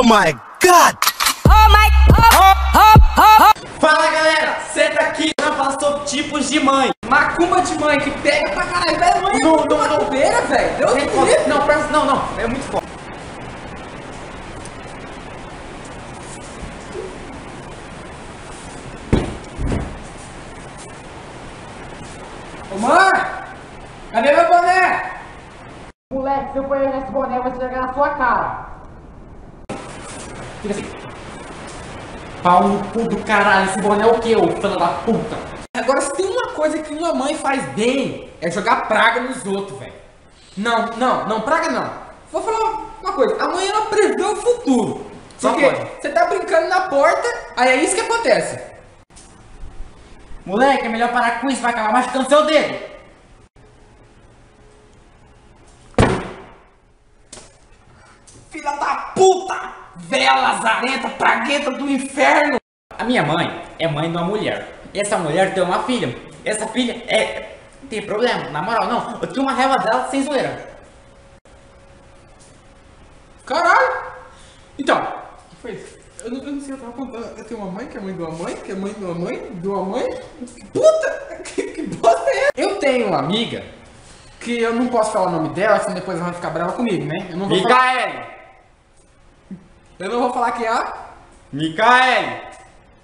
Oh my God! Fala galera, senta aqui pra falar sobre tipos de mãe. Macumba de mãe que pega pra caralho, velho. Mãe é muito macumbeira, velho. Deus me livre. Não, presta, não, é muito forte. Ô mãe, cadê meu boné? Moleque, se eu pôr nesse boné, eu vou chegar na sua cara. Fica assim. Pau no cu do caralho, esse boné é o que, ô filho da puta? Agora, se tem uma coisa que uma mãe faz bem, é jogar praga nos outros, velho. Não, praga não. Vou falar uma coisa, a mãe ela prevê o futuro. Só Porque pode. você tá brincando na porta, aí é isso que acontece. Moleque, é melhor parar com isso, vai acabar machucando seu dedo. Filha da puta! Véia lazarenta, pragueta do inferno! A minha mãe é mãe de uma mulher. E essa mulher tem uma filha. Essa filha tem problema, na moral, não. Eu tinha uma raiva dela sem zoeira. Caralho! Então, o que foi isso? Eu não sei, eu tava contando. Eu tenho uma mãe que é mãe de uma mãe, que é mãe de uma mãe, de uma mãe. Que puta! Que bosta é essa? Eu tenho uma amiga que eu não posso falar o nome dela, senão depois ela vai ficar brava comigo, né? Eu não vou falar. Micaele! Eu não vou falar que é a. Micaele!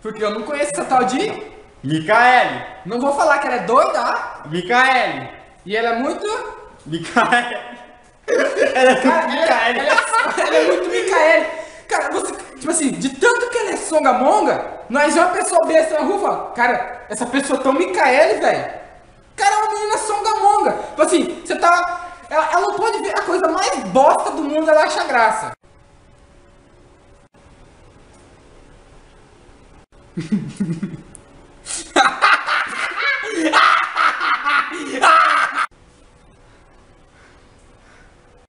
Porque eu não conheço essa tal de. Micaele! Não vou falar que ela é doida, ah? Micaele! E ela é muito. Micaele! Ela é Cara, muito Micaele! ela é muito Micaele. Cara, você. Tipo assim, de tanto que ela é songamonga, nós vemos uma pessoa besta na rua e fala, cara, essa pessoa é tão Micaele, velho. Cara, é uma menina songamonga. Tipo assim, você tá. Ela não pode ver a coisa mais bosta do mundo, ela acha graça.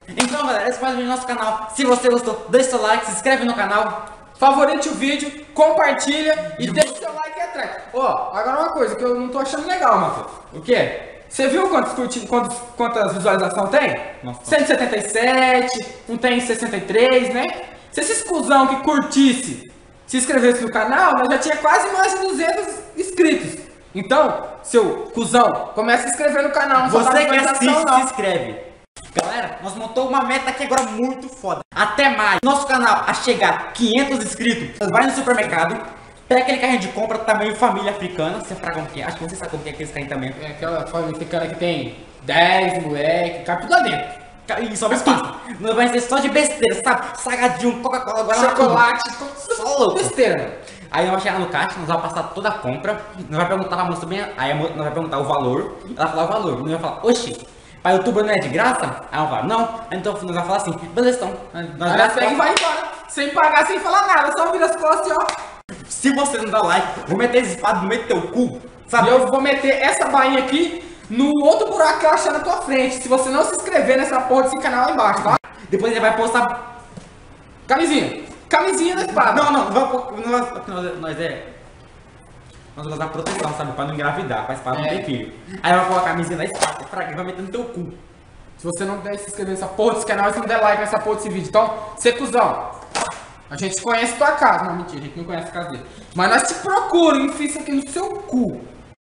Então galera, esse foi o vídeo do nosso canal. Se você gostou, deixa seu like, se inscreve no canal. Favorite o vídeo, compartilha e deixa o seu like aí atrás. Ó, agora uma coisa que eu não tô achando legal, Matheus. O quê? Você viu quantas visualizações tem? Nossa. 177, um tem 63, né? Se esses cuzão que curtisse se inscrevesse no canal, nós já tinha quase mais de 200 inscritos. Então, seu cuzão, comece a se inscrever no canal. Não Você dá que assiste, visualização, se inscreve. Galera, nós montamos uma meta aqui agora muito foda. Até maio, nosso canal a chegar a 500 inscritos, você vai no supermercado, pega aquele carrinho de compra tamanho família africana. Você sabe como que é? Acho que você sabe como que é aquele carrinho também. É aquela família africana que tem 10 moleque, cabe tudo lá dentro. E sobe tudo. Não vai ser só de besteira, sabe? Sagadinho, Coca-Cola, agora Chocolate, só louco. besteira, mano. Aí nós vamos chegar no caixa, nós vamos passar toda a compra, nós vamos perguntar pra moça bem, aí nós vamos perguntar o valor, ela vai falar o valor, nós vamos falar, oxi, para youtuber não é de graça? Aí ela fala, não, então nós vamos falar assim, beleza, então, nós Ela pega e vai embora, sem pagar, sem falar nada, só vira as costas e ó. Se você não dá like, vou meter esse espada no meio do teu cu, E sabe? eu vou meter essa bainha aqui no outro buraco que eu achar na tua frente, se você não se inscrever nessa porra desse canal lá embaixo, tá? Depois ele vai postar... Camisinha da espada. Não nós vamos usar proteção, sabe? Pra não engravidar, pra espada não ter filho. Aí vai pôr a camisinha da espada, fraga, e vai meter no teu cu. Se você não der se inscrever nessa porra desse canal, e se não der like nessa porra desse vídeo, então, você cuzão. A gente conhece tua casa. Não, mentira, a gente não conhece a casa dele. Mas nós te procuramos e enfia isso aqui no seu cu.